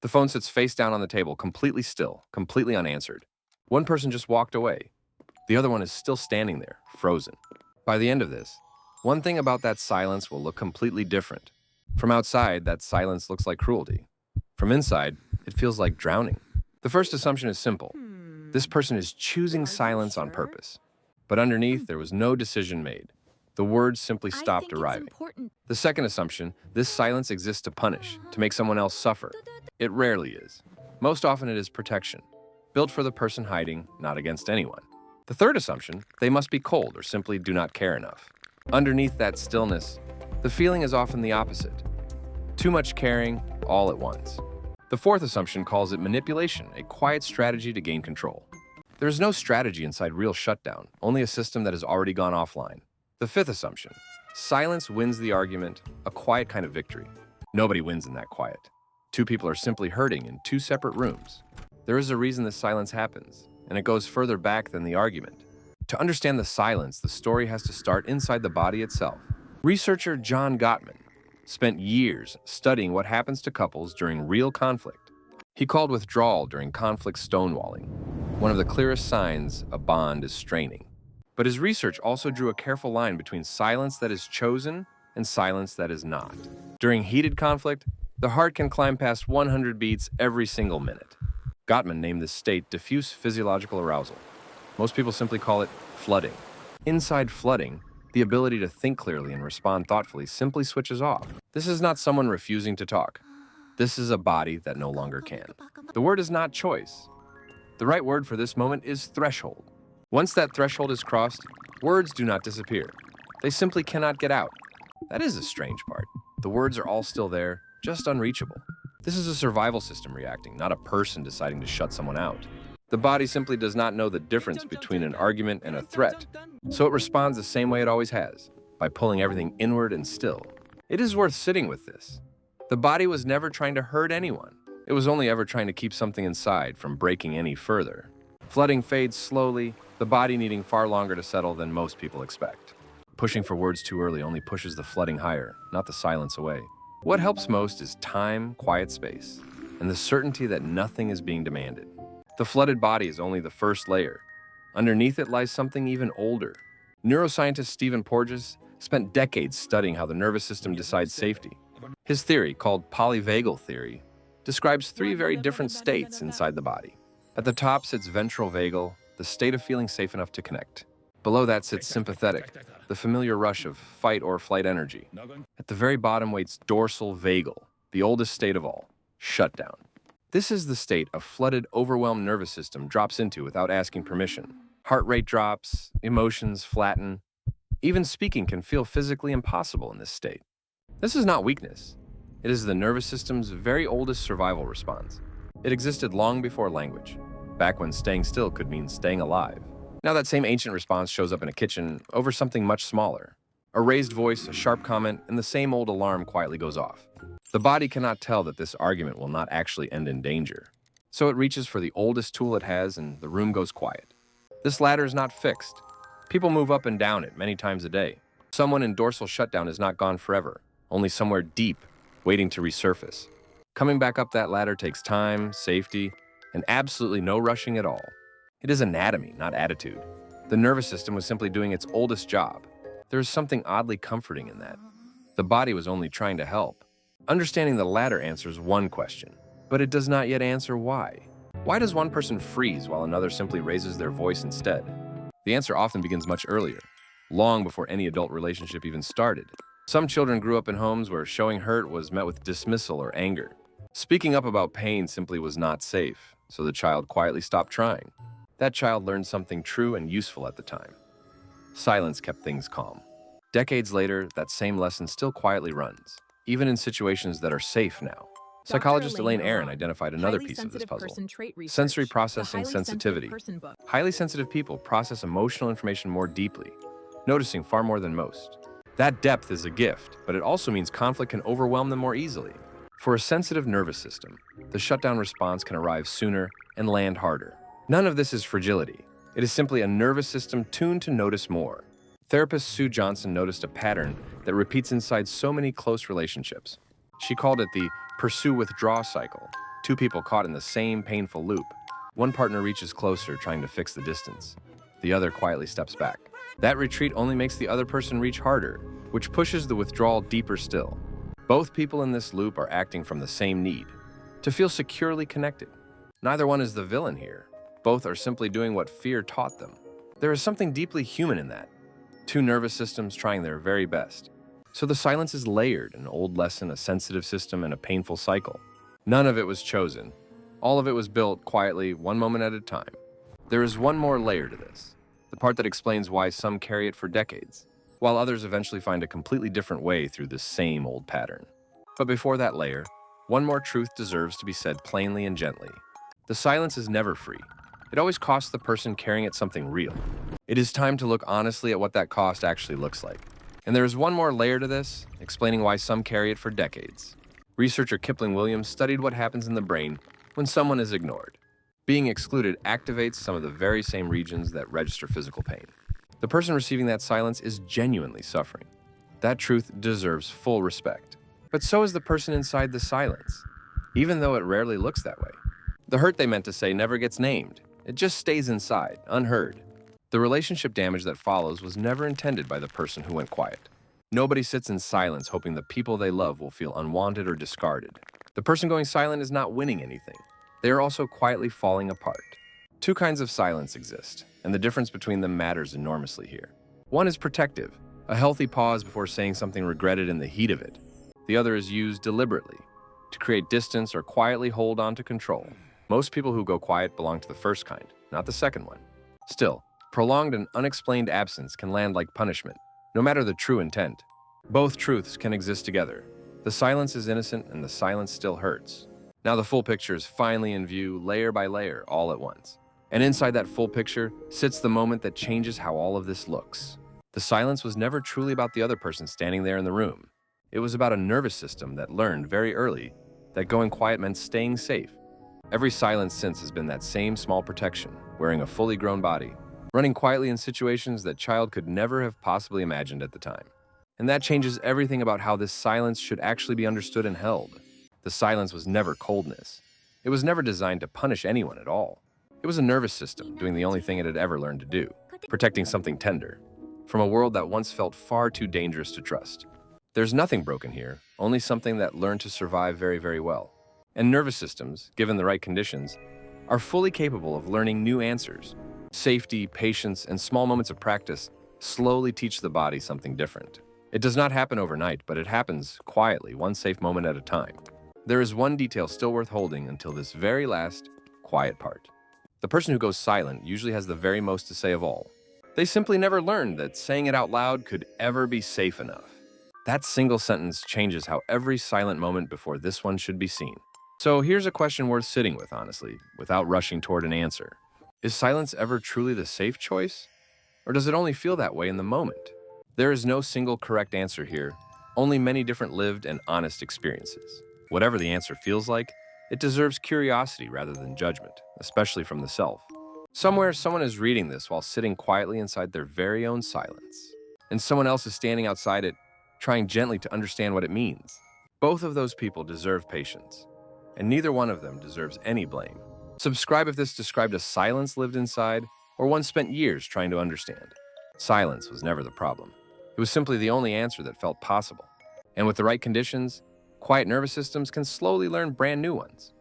The phone sits face down on the table, completely still, completely unanswered. One person just walked away. The other one is still standing there, frozen. By the end of this, one thing about that silence will look completely different. From outside, that silence looks like cruelty. From inside, it feels like drowning. The first assumption is simple. This person is choosing silence on purpose. But underneath, there was no decision made. The words simply stopped arriving. The second assumption, this silence exists to punish, to make someone else suffer. It rarely is. Most often it is protection, built for the person hiding, not against anyone. The third assumption, they must be cold or simply do not care enough. Underneath that stillness, the feeling is often the opposite. Too much caring, all at once. The fourth assumption calls it manipulation, a quiet strategy to gain control. There is no strategy inside real shutdown, only a system that has already gone offline. The fifth assumption, silence wins the argument, a quiet kind of victory. Nobody wins in that quiet. Two people are simply hurting in two separate rooms. There is a reason this silence happens, and it goes further back than the argument. To understand the silence, the story has to start inside the body itself. Researcher John Gottman spent years studying what happens to couples during real conflict. He called withdrawal during conflict stonewalling, one of the clearest signs a bond is straining. But his research also drew a careful line between silence that is chosen and silence that is not. During heated conflict, the heart can climb past 100 beats every single minute. Gottman named this state diffuse physiological arousal. Most people simply call it flooding. Inside flooding, the ability to think clearly and respond thoughtfully simply switches off. This is not someone refusing to talk. This is a body that no longer can. The word is not choice. The right word for this moment is threshold. Once that threshold is crossed, words do not disappear. They simply cannot get out. That is a strange part. The words are all still there, just unreachable. This is a survival system reacting, not a person deciding to shut someone out. The body simply does not know the difference between an argument and a threat, so it responds the same way it always has, by pulling everything inward and still. It is worth sitting with this. The body was never trying to hurt anyone. It was only ever trying to keep something inside from breaking any further. Flooding fades slowly, the body needing far longer to settle than most people expect. Pushing for words too early only pushes the flooding higher, not the silence away. What helps most is time, quiet space, and the certainty that nothing is being demanded. The flooded body is only the first layer. Underneath it lies something even older. Neuroscientist Stephen Porges spent decades studying how the nervous system decides safety. His theory, called polyvagal theory, describes three very different states inside the body. At the top sits ventral vagal, the state of feeling safe enough to connect. Below that sits sympathetic, the familiar rush of fight or flight energy. At the very bottom waits dorsal vagal, the oldest state of all, shutdown. This is the state a flooded, overwhelmed nervous system drops into without asking permission. Heart rate drops, emotions flatten. Even speaking can feel physically impossible in this state. This is not weakness. It is the nervous system's very oldest survival response. It existed long before language, back when staying still could mean staying alive. Now that same ancient response shows up in a kitchen over something much smaller. A raised voice, a sharp comment, and the same old alarm quietly goes off. The body cannot tell that this argument will not actually end in danger. So it reaches for the oldest tool it has and the room goes quiet. This ladder is not fixed. People move up and down it many times a day. Someone in dorsal shutdown is not gone forever, only somewhere deep, waiting to resurface. Coming back up that ladder takes time, safety, and absolutely no rushing at all. It is anatomy, not attitude. The nervous system was simply doing its oldest job. There is something oddly comforting in that. The body was only trying to help. Understanding the latter answers one question, but it does not yet answer why. Why does one person freeze while another simply raises their voice instead? The answer often begins much earlier, long before any adult relationship even started. Some children grew up in homes where showing hurt was met with dismissal or anger. Speaking up about pain simply was not safe, so the child quietly stopped trying. That child learned something true and useful at the time. Silence kept things calm. Decades later, that same lesson still quietly runs, even in situations that are safe now. Psychologist Elaine Aron identified another piece of this puzzle: sensory processing sensitivity. Highly sensitive people process emotional information more deeply, noticing far more than most. That depth is a gift, but it also means conflict can overwhelm them more easily. For a sensitive nervous system, the shutdown response can arrive sooner and land harder. None of this is fragility. It is simply a nervous system tuned to notice more. Therapist Sue Johnson noticed a pattern that repeats inside so many close relationships. She called it the pursue-withdraw cycle. Two people caught in the same painful loop. One partner reaches closer, trying to fix the distance. The other quietly steps back. That retreat only makes the other person reach harder, which pushes the withdrawal deeper still. Both people in this loop are acting from the same need, to feel securely connected. Neither one is the villain here. Both are simply doing what fear taught them. There is something deeply human in that. Two nervous systems trying their very best. So the silence is layered, an old lesson, a sensitive system, and a painful cycle. None of it was chosen. All of it was built quietly, one moment at a time. There is one more layer to this, the part that explains why some carry it for decades, while others eventually find a completely different way through this same old pattern. But before that layer, one more truth deserves to be said plainly and gently. The silence is never free. It always costs the person carrying it something real. It is time to look honestly at what that cost actually looks like. And there is one more layer to this, explaining why some carry it for decades. Researcher Kipling Williams studied what happens in the brain when someone is ignored. Being excluded activates some of the very same regions that register physical pain. The person receiving that silence is genuinely suffering. That truth deserves full respect. But so is the person inside the silence, even though it rarely looks that way. The hurt they meant to say never gets named. It just stays inside, unheard. The relationship damage that follows was never intended by the person who went quiet. Nobody sits in silence hoping the people they love will feel unwanted or discarded. The person going silent is not winning anything. They are also quietly falling apart. Two kinds of silence exist, and the difference between them matters enormously here. One is protective, a healthy pause before saying something regretted in the heat of it. The other is used deliberately, to create distance or quietly hold on to control. Most people who go quiet belong to the first kind, not the second one. Still, prolonged and unexplained absence can land like punishment, no matter the true intent. Both truths can exist together. The silence is innocent and the silence still hurts. Now the full picture is finally in view, layer by layer, all at once. And inside that full picture sits the moment that changes how all of this looks. The silence was never truly about the other person standing there in the room. It was about a nervous system that learned very early that going quiet meant staying safe. Every silence since has been that same small protection, wearing a fully grown body, running quietly in situations that child could never have possibly imagined at the time. And that changes everything about how this silence should actually be understood and held. The silence was never coldness. It was never designed to punish anyone at all. It was a nervous system doing the only thing it had ever learned to do, protecting something tender, from a world that once felt far too dangerous to trust. There's nothing broken here, only something that learned to survive very, very well. And nervous systems, given the right conditions, are fully capable of learning new answers. Safety, patience, and small moments of practice slowly teach the body something different. It does not happen overnight, but it happens quietly, one safe moment at a time. There is one detail still worth holding until this very last, quiet part. The person who goes silent usually has the very most to say of all. They simply never learned that saying it out loud could ever be safe enough. That single sentence changes how every silent moment before this one should be seen. So here's a question worth sitting with, honestly, without rushing toward an answer. Is silence ever truly the safe choice? Or does it only feel that way in the moment? There is no single correct answer here, only many different lived and honest experiences. Whatever the answer feels like, it deserves curiosity rather than judgment, especially from the self. Somewhere, someone is reading this while sitting quietly inside their very own silence, and someone else is standing outside it, trying gently to understand what it means. Both of those people deserve patience, and neither one of them deserves any blame. Subscribe if this described a silence lived inside, or one spent years trying to understand. Silence was never the problem. It was simply the only answer that felt possible. And with the right conditions, quiet nervous systems can slowly learn brand new ones.